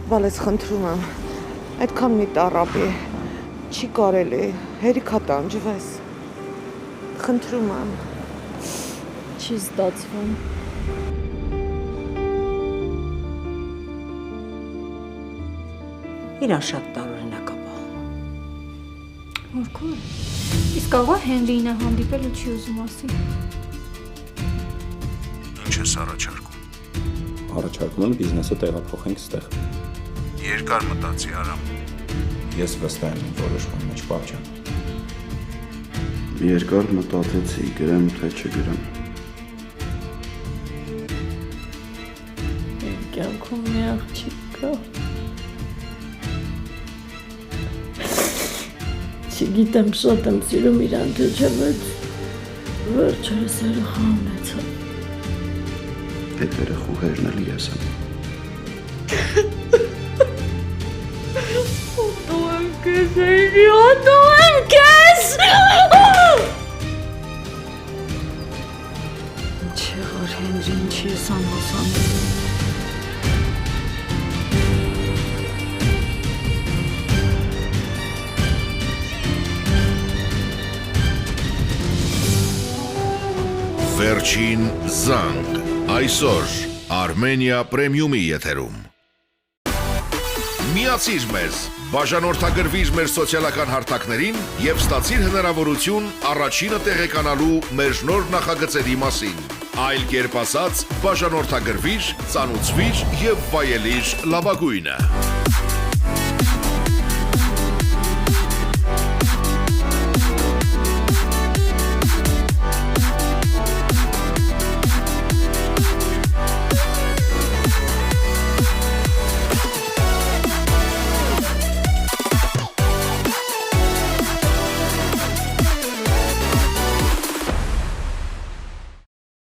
Բալես խնդրում եմ, այդքան մի տառապի, չի կարելի, հերիքա տանջվես, խնդրում եմ։ Չի ստացվում։ Իրան շատ տարօրինակ է պահում։ Որքո՞ր։ Իսկ աղա Հենրին է հանդիպել ու չի ուզում ասի։ Ինչ ես առաջարկում։ Առաջարկում եմ բիզնեսը տեղափոխենք ստեղ։ Երկար մտածի Արամ։ Ես վստահ եմ որոշման մեջ, պապ ջան։ Երկար մտածեցի, գրեմ թե չգրեմ։ Իմ կյանքում մի աղջիկ կա։ Չգիտեմ, շատ եմ սիրում իրան, թե չէ, բայց վերջերս երեխա ունեցա։ Այդ երեխուհերն էլ ես եմ։ Ոտո եմ կեզ, Հենրի, ոտո եմ կեզ։ Ինչ եղար Հենրի, ինչ ես անհասանում։ Վերջին զանգ, այսօր Armenia Premium-ի եթերում։ Միացիր մեզ, բաժանորդագրվիր մեր սոցիալական հարթակներին և ստացիր հնարավորություն առաջինը տեղեկանալու մեր նոր նախագծերի մասին։ Այլ կերպ ասած, բաժանորդագրվիր, ծանուցվիր և վայելիր լավագույնը։